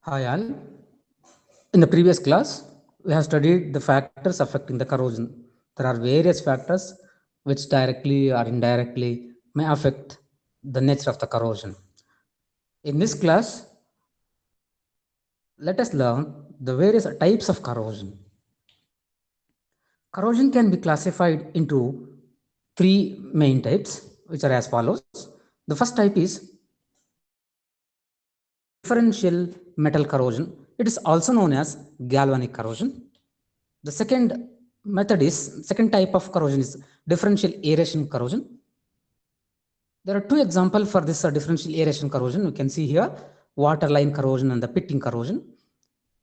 Hi all. In the previous class, we have studied the factors affecting the corrosion. There are various factors which directly or indirectly may affect the nature of the corrosion. In this class, let us learn the various types of corrosion. Corrosion can be classified into three main types, which are as follows. The first type is differential metal corrosion. It is also known as galvanic corrosion. The second type of corrosion is differential aeration corrosion. There are two examples for this differential aeration corrosion. You can see here waterline corrosion and the pitting corrosion.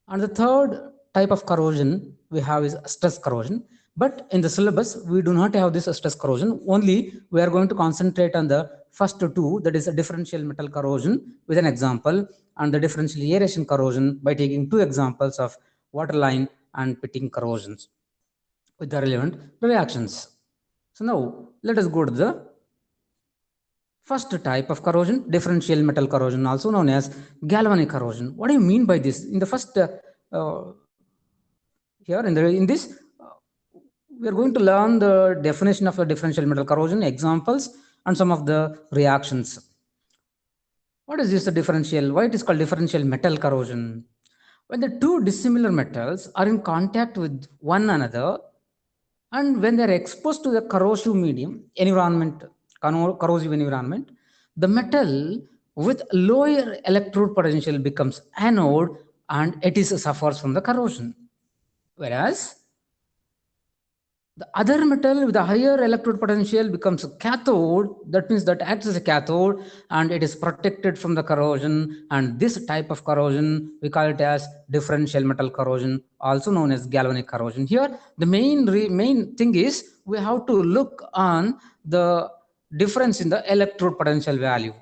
And the third type of corrosion we have is stress corrosion. But in the syllabus, we do not have this stress corrosion. Only we are going to concentrate on the first two, that is a differential metal corrosion with an example, and the differential aeration corrosion by taking two examples of waterline and pitting corrosions with the relevant reactions. So now let us go to the first type of corrosion, differential metal corrosion, also known as galvanic corrosion. What do you mean by this? In the first here in this, we are going to learn the definition of the differential metal corrosion, examples, and some of the reactions. What is this differential? Why it is called differential metal corrosion? When the two dissimilar metals are in contact with one another, and when they are exposed to the corrosive medium, corrosive environment, the metal with lower electrode potential becomes anode and it suffers from the corrosion. Whereas the other metal with a higher electrode potential becomes a cathode. That means that acts as a cathode and it is protected from the corrosion. And this type of corrosion, we call it as differential metal corrosion, also known as galvanic corrosion. Here, the main thing is we have to look on the difference in the electrode potential value.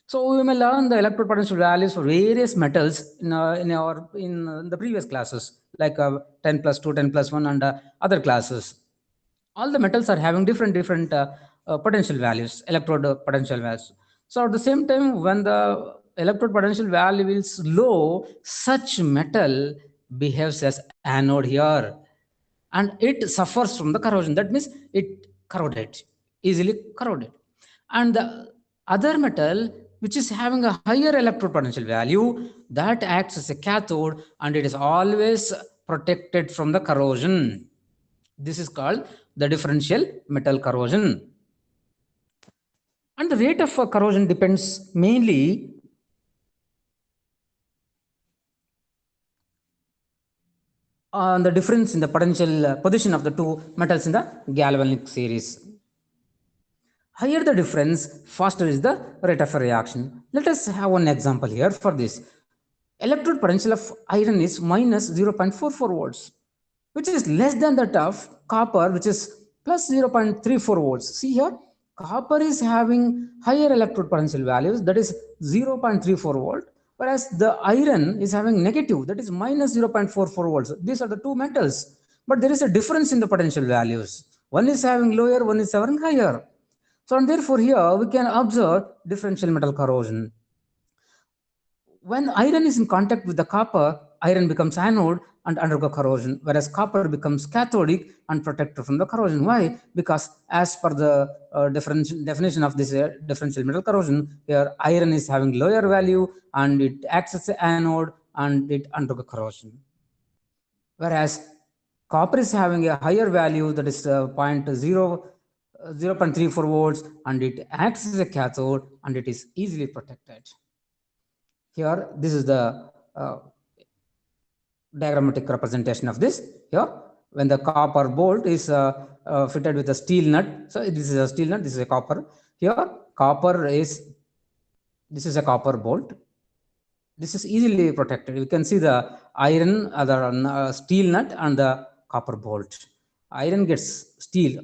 So we may learn the electrode potential values for various metals in the previous classes, like 10 plus 2, 10 plus 1, and other classes. All the metals are having different potential values, electrode potential values. So at the same time, when the electrode potential value is low, such metal behaves as anode here, and it suffers from the corrosion. That means it easily corroded. And the other metal which is having a higher electrode potential value, that acts as a cathode and it is always protected from the corrosion. This is called the differential metal corrosion. And the rate of corrosion depends mainly on the difference in the potential position of the two metals in the galvanic series. Higher the difference, faster is the rate of a reaction. Let us have one example here for this. Electrode potential of iron is minus 0.44 volts, which is less than that of copper, which is plus 0.34 volts. See here, copper is having higher electrode potential values, that is 0.34 volt, whereas the iron is having negative, that is minus 0.44 volts. These are the two metals, but there is a difference in the potential values. One is having lower, one is having higher. So, and therefore here we can observe differential metal corrosion. When iron is in contact with the copper, iron becomes anode and undergo corrosion, whereas copper becomes cathodic and protected from the corrosion. Why? Because as per the definition of this differential metal corrosion, here iron is having lower value and it acts as an anode and it undergo corrosion. Whereas copper is having a higher value, that is 0.34 volts, and it acts as a cathode and it is easily protected. Here, this is the diagrammatic representation of this. Here, when the copper bolt is fitted with a steel nut, so this is a steel nut, this is a copper. Here, this is a copper bolt. This is easily protected. You can see the iron, the steel nut, and the copper bolt. Iron gets steel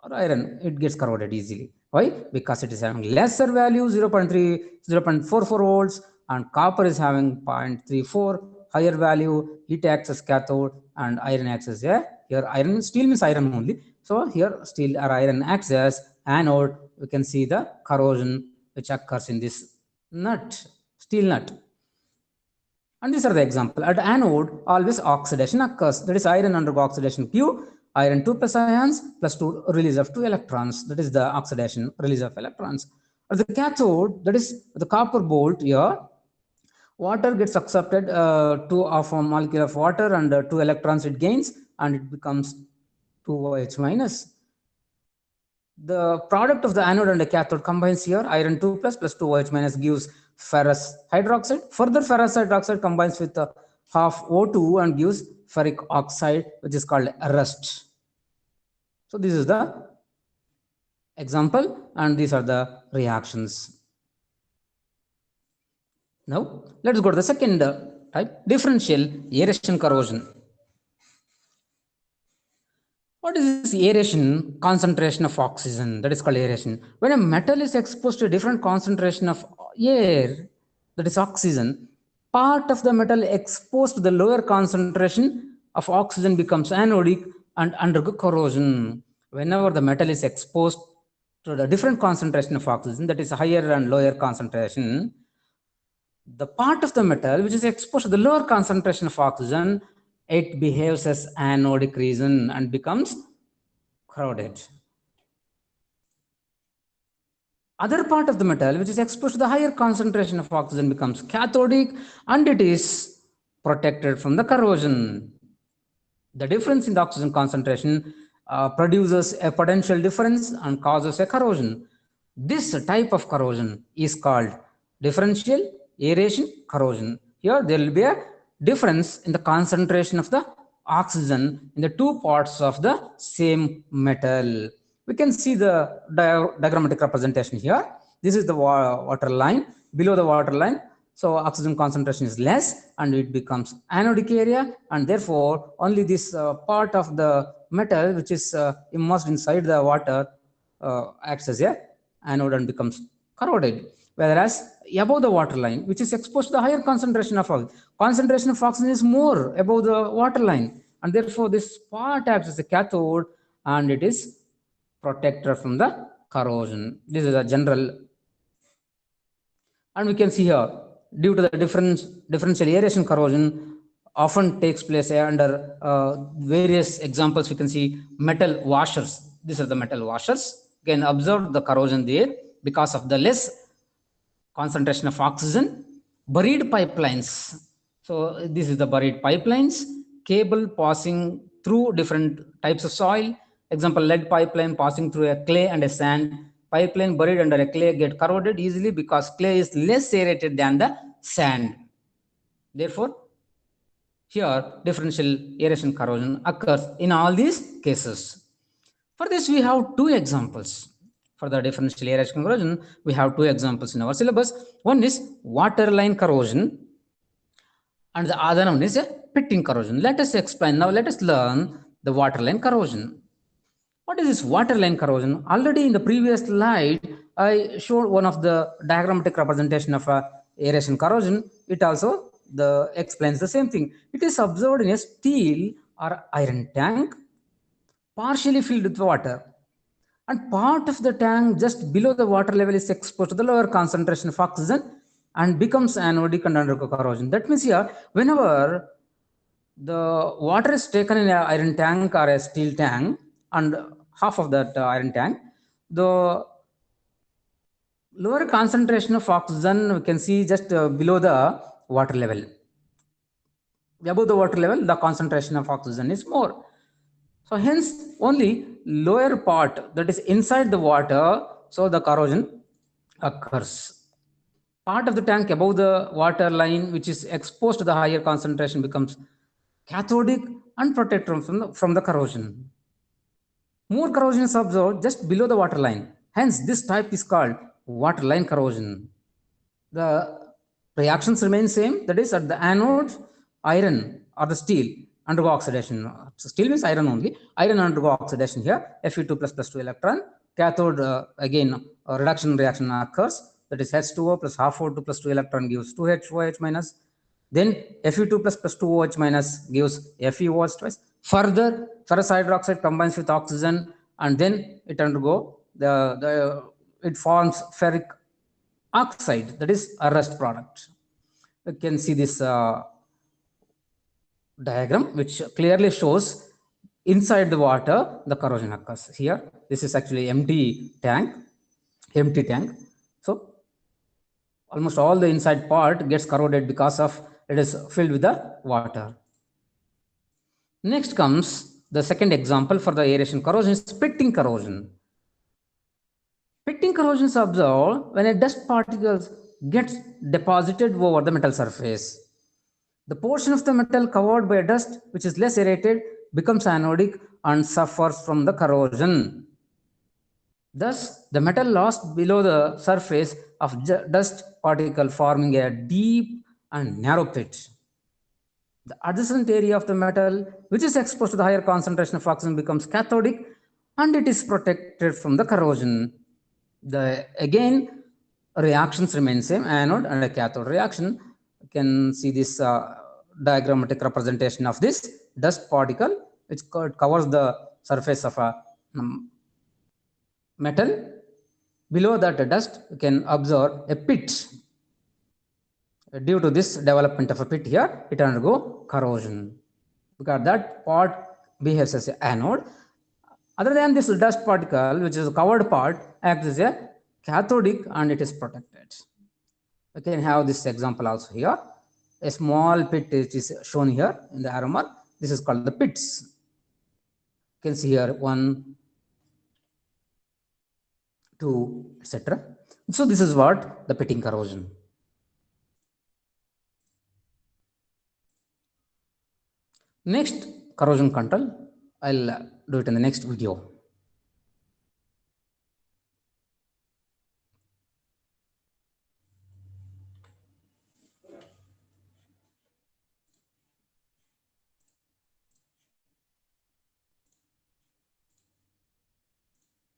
or iron, it gets corroded easily. Why? Because it is having lesser value, 0.44 volts, and copper is having 0.34 higher value. It acts as cathode and iron acts as steel means iron only. So here steel or iron acts as anode. We can see the corrosion which occurs in this nut, steel nut. And these are the example. At anode, always oxidation occurs. That is iron undergo oxidation Q, iron 2 plus ions plus 2 release of 2 electrons. That is the oxidation release of electrons. At the cathode, that is the copper bolt here, water gets accepted, 2 of a molecule of water and 2 electrons it gains, and it becomes 2OH minus. The product of the anode and the cathode combines here, iron 2 plus 2OH minus gives ferrous hydroxide. Further, ferrous hydroxide combines with half O2 and gives ferric oxide, which is called rust. So this is the example, and these are the reactions. Now let's go to the second type, differential aeration corrosion. What is this aeration? Concentration of oxygen, that is called aeration. When a metal is exposed to a different concentration of air, that is oxygen, part of the metal exposed to the lower concentration of oxygen becomes anodic and undergo corrosion. Whenever the metal is exposed to the different concentration of oxygen, that is higher and lower concentration, the part of the metal which is exposed to the lower concentration of oxygen, it behaves as anodic region and becomes corroded. Other part of the metal which is exposed to the higher concentration of oxygen becomes cathodic and it is protected from the corrosion. The difference in the oxygen concentration produces a potential difference and causes a corrosion. This type of corrosion is called differential aeration corrosion. Here there will be a difference in the concentration of the oxygen in the two parts of the same metal. We can see the diagrammatic representation here. This is the water line. Below the water line, so oxygen concentration is less and it becomes anodic area, and therefore only this part of the metal which is immersed inside the water acts as a anode and becomes corroded. Whereas above the water line, which is exposed to the higher concentration of oxygen is more above the water line, and therefore this part acts as a cathode and it is protector from the corrosion. This is a general. And we can see here, due to the differential aeration corrosion often takes place under various examples. We can see metal washers. These are the metal washers. You can observe the corrosion there because of the less concentration of oxygen. Buried pipelines. So this is the buried pipelines. Cable passing through different types of soil. Example, lead pipeline passing through a clay and a sand. Pipeline buried under a clay get corroded easily because clay is less aerated than the sand. Therefore, here differential aeration corrosion occurs in all these cases. For this, we have two examples. For the differential aeration corrosion, we have two examples in our syllabus. One is waterline corrosion and the other one is a pitting corrosion. Let us explain now. Let us learn the waterline corrosion. What is this waterline corrosion? Already in the previous slide, I showed one of the diagrammatic representation of aeration corrosion. It also explains the same thing. It is observed in a steel or iron tank, partially filled with water. And part of the tank just below the water level is exposed to the lower concentration of oxygen and becomes anodic and undergo corrosion. That means here, whenever the water is taken in an iron tank or a steel tank, and half of that iron tank, the lower concentration of oxygen we can see just below the water level. Above the water level, the concentration of oxygen is more. So hence only lower part, that is inside the water, so the corrosion occurs. Part of the tank above the water line which is exposed to the higher concentration becomes cathodic and protected from the corrosion. More corrosion is observed just below the water line. Hence, this type is called waterline corrosion. The reactions remain same. That is, at the anode, iron or the steel undergo oxidation. So steel means iron only. Iron undergo oxidation here. Fe2 plus 2 electron. Cathode, again, a reduction reaction occurs. That is H2O plus half O2 plus 2 electron gives 2H2OH minus. Then Fe2 plus 2OH minus gives FeOH twice. Further, ferrous hydroxide combines with oxygen and then it undergo it forms ferric oxide, that is a rust product. You can see this diagram which clearly shows inside the water the corrosion occurs. Here this is actually empty tank. So almost all the inside part gets corroded because of it is filled with the water. Next comes the second example for the aeration corrosion is pitting corrosion. Pitting corrosion is observed when a dust particles gets deposited over the metal surface. The portion of the metal covered by dust which is less aerated becomes anodic and suffers from the corrosion. Thus, the metal lost below the surface of dust particle forming a deep and narrow pit. The adjacent area of the metal which is exposed to the higher concentration of oxygen becomes cathodic and it is protected from the corrosion. Again, reactions remain same, anode and a cathode reaction. You can see this diagrammatic representation of this dust particle which covers the surface of a metal. Below that dust you can observe a pit. Due to this development of a pit here, it undergo corrosion because that part behaves as an anode. Other than this dust particle, which is a covered part, acts as a cathodic and it is protected. We can have this example also here. A small pit is shown here in the arrow mark. This is called the pits. You can see here 1, 2, etc. So this is what the pitting corrosion. Next, corrosion control. I'll do it in the next video.